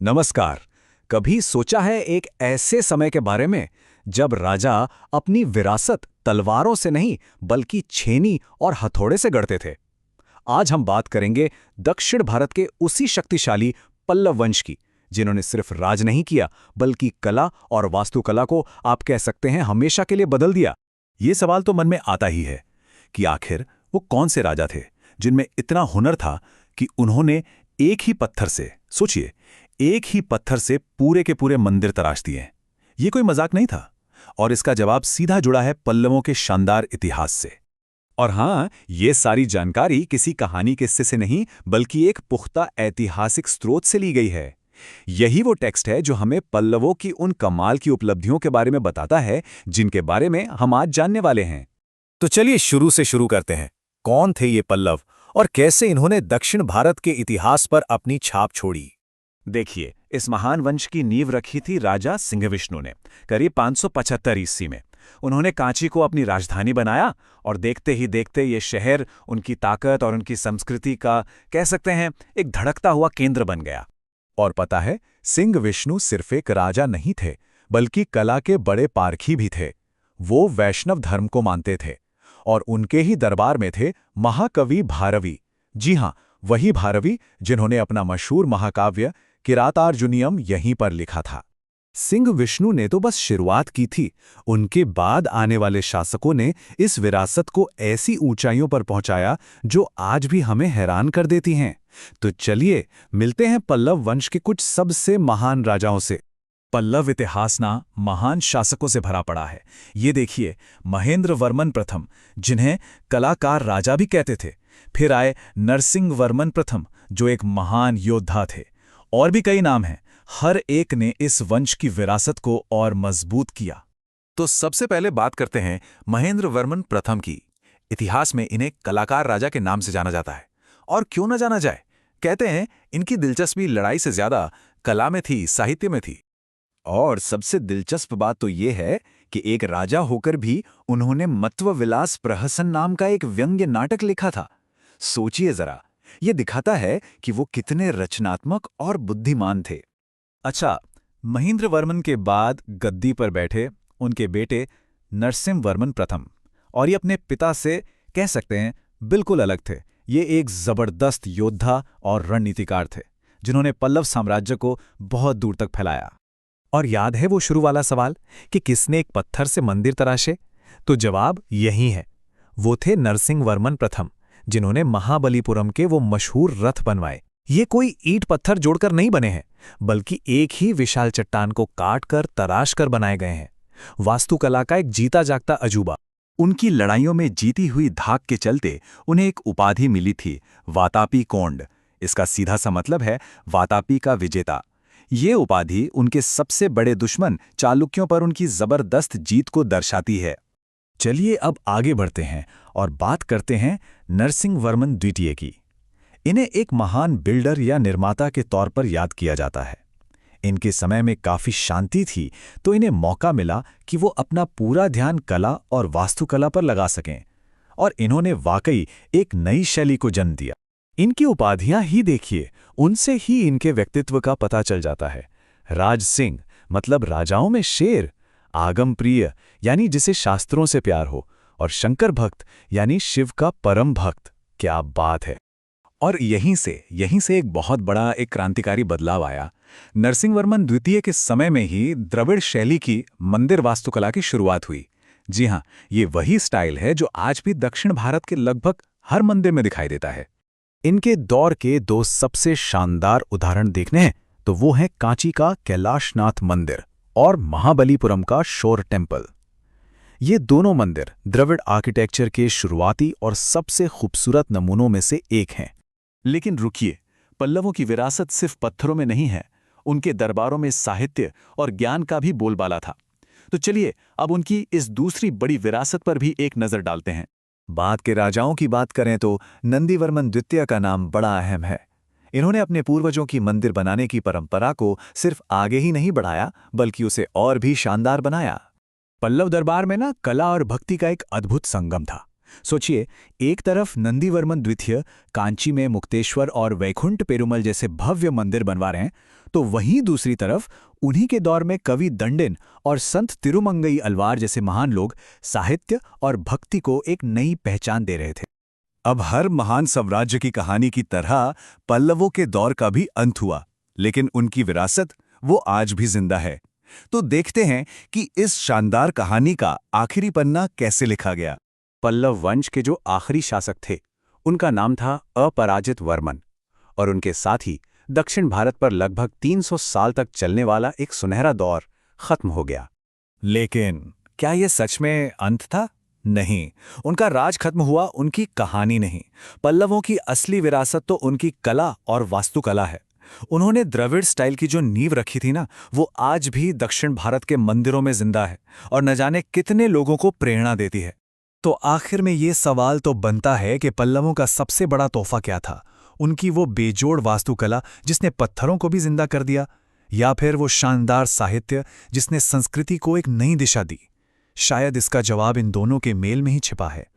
नमस्कार। कभी सोचा है एक ऐसे समय के बारे में जब राजा अपनी विरासत तलवारों से नहीं बल्कि छेनी और हथौड़े से गढ़ते थे। आज हम बात करेंगे दक्षिण भारत के उसी शक्तिशाली पल्लव वंश की, जिन्होंने सिर्फ राज नहीं किया बल्कि कला और वास्तुकला को आप कह सकते हैं हमेशा के लिए बदल दिया। ये सवाल तो मन में आता ही है कि आखिर वो कौन से राजा थे जिनमें इतना हुनर था कि उन्होंने एक ही पत्थर से, सोचिए, एक ही पत्थर से पूरे के पूरे मंदिर तराश दिए। ये कोई मजाक नहीं था और इसका जवाब सीधा जुड़ा है पल्लवों के शानदार इतिहास से। और हाँ, ये सारी जानकारी किसी कहानी किस्से से नहीं बल्कि एक पुख्ता ऐतिहासिक स्रोत से ली गई है। यही वो टेक्स्ट है जो हमें पल्लवों की उन कमाल की उपलब्धियों के बारे में बताता है जिनके बारे में हम आज जानने वाले हैं। तो चलिए शुरू से शुरू करते हैं। कौन थे ये पल्लव और कैसे इन्होंने दक्षिण भारत के इतिहास पर अपनी छाप छोड़ी? देखिए, इस महान वंश की नींव रखी थी राजा सिंहविष्णु ने करीब 575 ईस्वी में। उन्होंने कांची को अपनी राजधानी बनाया और देखते ही देखते ये शहर उनकी ताकत और उनकी संस्कृति का, कह सकते हैं, एक धड़कता हुआ केंद्र बन गया। और पता है, सिंहविष्णु सिर्फ एक राजा नहीं थे बल्कि कला के बड़े पारखी भी थे। वो वैष्णव धर्म को मानते थे और उनके ही दरबार में थे महाकवि भारवी। जी हां, वही भारवी जिन्होंने अपना मशहूर महाकाव्य किरातार्जुनीयम यहीं पर लिखा था। सिंहविष्णु ने तो बस शुरुआत की थी, उनके बाद आने वाले शासकों ने इस विरासत को ऐसी ऊंचाइयों पर पहुंचाया जो आज भी हमें हैरान कर देती हैं। तो चलिए मिलते हैं पल्लव वंश के कुछ सबसे महान राजाओं से। पल्लव इतिहास ना महान शासकों से भरा पड़ा है। ये देखिए, महेंद्र वर्मन प्रथम, जिन्हें कलाकार राजा भी कहते थे। फिर आए नरसिंह वर्मन प्रथम, जो एक महान योद्धा थे। और भी कई नाम हैं। हर एक ने इस वंश की विरासत को और मजबूत किया। तो सबसे पहले बात करते हैं महेंद्र वर्मन प्रथम की। इतिहास में इन्हें कलाकार राजा के नाम से जाना जाता है। और क्यों न जाना जाए, कहते हैं इनकी दिलचस्पी लड़ाई से ज्यादा कला में थी, साहित्य में थी। और सबसे दिलचस्प बात तो ये है कि एक राजा होकर भी उन्होंने मत्वविलास प्रहसन नाम का एक व्यंग्य नाटक लिखा था। सोचिए जरा, ये दिखाता है कि वो कितने रचनात्मक और बुद्धिमान थे। अच्छा, महेंद्र वर्मन के बाद गद्दी पर बैठे उनके बेटे नरसिंह वर्मन प्रथम, और ये अपने पिता से, कह सकते हैं, बिल्कुल अलग थे। ये एक जबरदस्त योद्धा और रणनीतिकार थे जिन्होंने पल्लव साम्राज्य को बहुत दूर तक फैलाया। और याद है वो शुरू वाला सवाल कि किसने एक पत्थर से मंदिर तराशे? तो जवाब यही है, वो थे नरसिंह वर्मन प्रथम, जिन्होंने महाबलीपुरम के वो मशहूर रथ बनवाए। ये कोई ईंट पत्थर जोड़कर नहीं बने हैं, बल्कि एक ही विशाल चट्टान को काटकर तराश कर बनाए गए हैं। वास्तुकला का एक जीता जागता अजूबा। उनकी लड़ाइयों में जीती हुई धाक के चलते उन्हें एक उपाधि मिली थी, वातापी कोंड। इसका सीधा सा मतलब है वातापी का विजेता। ये उपाधि उनके सबसे बड़े दुश्मन चालुक्यों पर उनकी जबरदस्त जीत को दर्शाती है। चलिए अब आगे बढ़ते हैं और बात करते हैं नरसिंह वर्मन द्वितीय की। इन्हें एक महान बिल्डर या निर्माता के तौर पर याद किया जाता है। इनके समय में काफी शांति थी, तो इन्हें मौका मिला कि वो अपना पूरा ध्यान कला और वास्तुकला पर लगा सकें, और इन्होंने वाकई एक नई शैली को जन्म दिया। इनकी उपाधियां ही देखिए, उनसे ही इनके व्यक्तित्व का पता चल जाता है। राज सिंह मतलब राजाओं में शेर, आगम प्रिय यानी जिसे शास्त्रों से प्यार हो, और शंकर भक्त यानी शिव का परम भक्त। क्या बात है! और यहीं से एक बहुत बड़ा, एक क्रांतिकारी बदलाव आया। नरसिंह वर्मन द्वितीय के समय में ही द्रविड़ शैली की मंदिर वास्तुकला की शुरुआत हुई। जी हां, ये वही स्टाइल है जो आज भी दक्षिण भारत के लगभग हर मंदिर में दिखाई देता है। इनके दौर के दो सबसे शानदार उदाहरण देखने हैं तो वो हैं कांची का कैलाशनाथ मंदिर और महाबलीपुरम का शोर टेम्पल। ये दोनों मंदिर द्रविड़ आर्किटेक्चर के शुरुआती और सबसे खूबसूरत नमूनों में से एक हैं। लेकिन रुकिए, पल्लवों की विरासत सिर्फ पत्थरों में नहीं है, उनके दरबारों में साहित्य और ज्ञान का भी बोलबाला था। तो चलिए अब उनकी इस दूसरी बड़ी विरासत पर भी एक नज़र डालते हैं। बात के राजाओं की बात करें तो नंदीवर्मन द्वितीय का नाम बड़ा अहम है। इन्होंने अपने पूर्वजों की मंदिर बनाने की परंपरा को सिर्फ आगे ही नहीं बढ़ाया, बल्कि उसे और भी शानदार बनाया। पल्लव दरबार में कला और भक्ति का एक अद्भुत संगम था। सोचिए, एक तरफ नंदीवर्मन द्वितीय कांची में मुक्तेश्वर और वैकुंठ पेरुमल जैसे भव्य मंदिर बनवा रहे हैं, तो वहीं दूसरी तरफ उन्हीं के दौर में कवि दंडिन और संत तिरुमंगई अलवार जैसे महान लोग साहित्य और भक्ति को एक नई पहचान दे रहे थे। अब हर महान साम्राज्य की कहानी की तरह पल्लवों के दौर का भी अंत हुआ, लेकिन उनकी विरासत वो आज भी जिंदा है। तो देखते हैं कि इस शानदार कहानी का आखिरी पन्ना कैसे लिखा गया। पल्लव वंश के जो आखिरी शासक थे, उनका नाम था अपराजित वर्मन, और उनके साथ ही दक्षिण भारत पर लगभग 300 साल तक चलने वाला एक सुनहरा दौर खत्म हो गया। लेकिन क्या ये सच में अंत था? नहीं, उनका राज खत्म हुआ, उनकी कहानी नहीं। पल्लवों की असली विरासत तो उनकी कला और वास्तुकला है। उन्होंने द्रविड़ स्टाइल की जो नींव रखी थी ना, वो आज भी दक्षिण भारत के मंदिरों में जिंदा है और न जाने कितने लोगों को प्रेरणा देती है। तो आखिर में ये सवाल तो बनता है कि पल्लवों का सबसे बड़ा तोहफा क्या था? उनकी वो बेजोड़ वास्तुकला जिसने पत्थरों को भी जिंदा कर दिया, या फिर वो शानदार साहित्य जिसने संस्कृति को एक नई दिशा दी? शायद इसका जवाब इन दोनों के मेल में ही छिपा है।